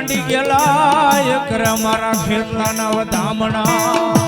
માંડી ગયેલા એકરે મારા ખેતના નવ ધામણા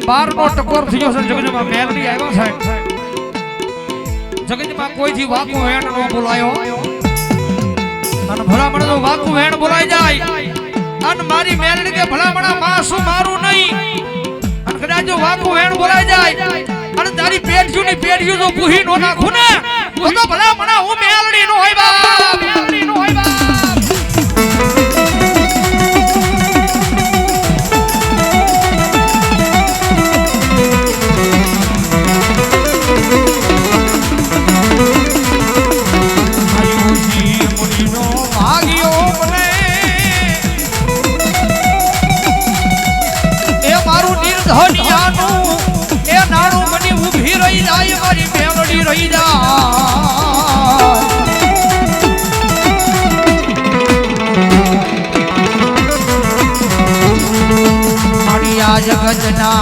બારનો ટકોર થયો છે જગતમાં મેલડી આવ્યા છે જગતમાં કોઈથી વાકુ વેણ નો બોલાયો અને ભલામણ નો વાકુ વેણ બોલાઈ જાય અને મારી મેલડી કે ભલામણા માસું મારું નહીં અને કદાચ જો વાકુ વેણ બોલાઈ જાય અને તારી પેઢીયું ની પેઢીયું જો પૂહી નો નાખું ને તો ભલામણા હું મેલડી નો હોય બાપ મેલડી નો હોય બાપ ધનિયાનું એ નાણું મને ઊભી રહી જાય મારી મેલડી રહી જાય મારી આ જગતના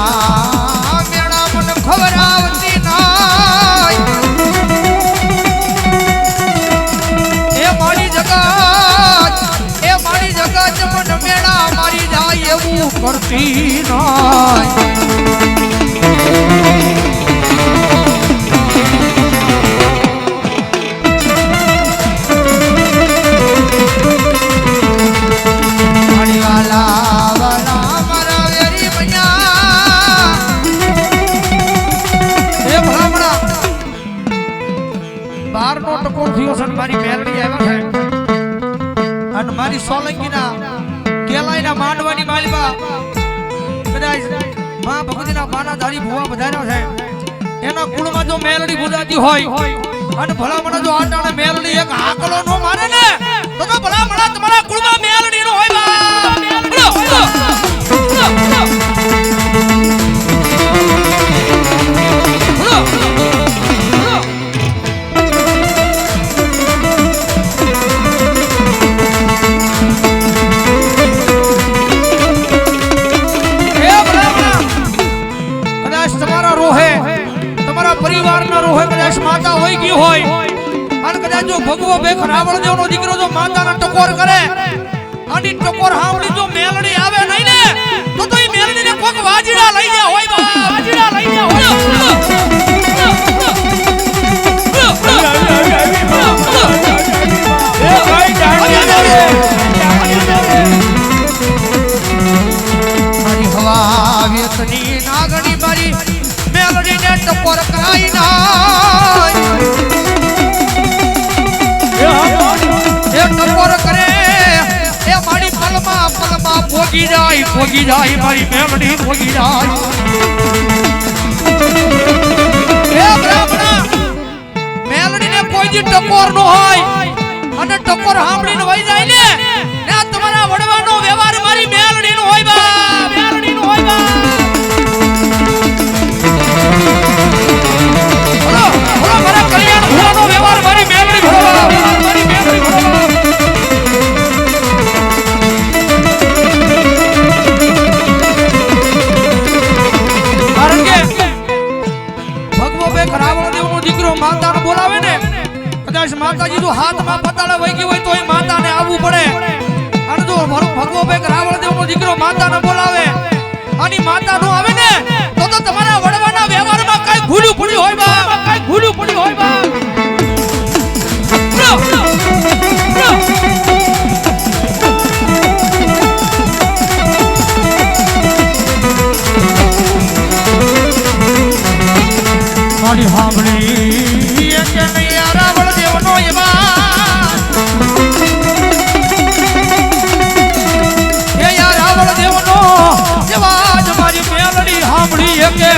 મેળા મને ખબર આવતી નાય એ મારી જગત મને મેળા મારી જાય એવું કરતી નાય મારી મેલડી આવ્યા છે અને મારી સોલંકીના કેલાઈના માંડવાની માલવા કદાચ માં ભગવતીના બાના ધારી ભુવા બધાર્યા છે એના કુળમાં જો મેલડી બુજાતી હોય અને ભલામણા જો આટાણે મેલડી એક આકલો નો મારે ને તો ભલામણા તમારા કુળમાં મેલડી નો હોય બા માતા હોય ગઈ હોય અને કદાચ જો ભગવો બે રાવણ દેવનો દીકરો જો માતાના ટકોર કરે અને ટકોર હાવડી જો મેલડી આવે નહીં ને તો એ મેલડીને કોક વાજીડા લઈ જાય હોય વાજીડા લઈ જાય હોય મારી હવા વેતની નાગણી મારી મેલડીને ટકોર કરાઈ ના ટકોર કરે એ મારી પલમાં પોગી જાય મારી મેલડી પોગી જાય એ બ્રાહ્મણા મેલડીને કોઈ દી ટકોર નો હોય અને ટકોર સાંભળીને વઈ જાય ને આ તમારા વડવાનો વ્યવહાર મારી મેલડી નો હોય બા મેલડી નો હોય બા બોલો મારા કલ્યાણ ભુવાનો વ્યવહાર મારી મેલડી ભરવા મારી મેલડી ભરવા માતાને બોલાવે ને કદાચ માતાજી જો હાથમાં પતાળે વહી ગઈ હોય તો એ માતાને આવવું પડે અને જો ભગવો બેક રાવણ દેવનો દીકરો માતાને બોલાવે અને માતા નો આવે ને તો તમારા વડવાના વ્યવહારમાં કઈ ભૂલું પડ્યું હોય બા કઈ ભૂલું પડ્યું હોય બા મારી હાંભળી કે નહીં રાવણ દેવનો રાવણ દેવનો એવાજ મારી મેલડી હાંભળી કે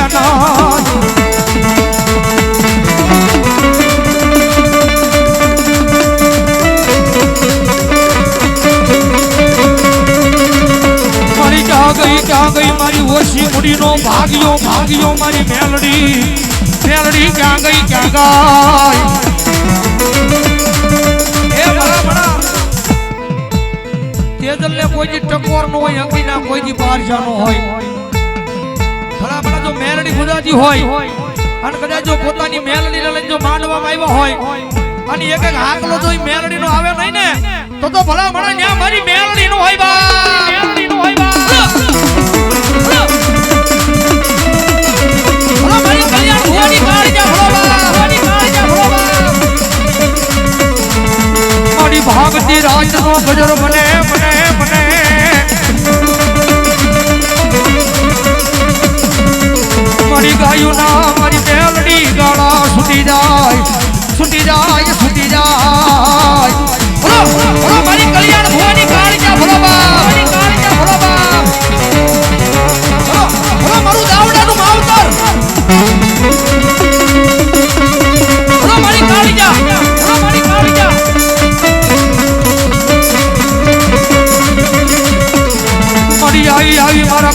મારી ક્યાં ગઈ મારી ઓછી મુડીનો ભાગ્યો મારી મેલડી ક્યાં ગઈ એ બરાબર તેજલ ને કોઈ દી ટકોર નો હોય અંગીના કોઈ દી બારજા નો હોય બરાબર જો મેલડી બુજાતી હોય અને કદાચ જો પોતાની મેલડી લઈને જો માંડવામાં આવ્યો હોય અને એક હાકલો જો મેલડી નો આવે નહીં ને તો ભલા મને ન્યા મારી મેલડી નો હોય બા મેલડી નો હોય બા બધી રાત નો ગજર બને બને બને મારી ગાયું ના મારી મેલડી ગાળા છૂટી જાય છૂટી જાય છૂટી જાય બોલો બોલો મારી કલ્યાણ ભુવાની કાળજા બોલો બાપ મારી કાળજા બોલો બાપ બોલો બોલો મારું દાવડાનું માવતર બોલો મારી કાળજા બોલો મારી કાળજા મારી આવી આવી મારા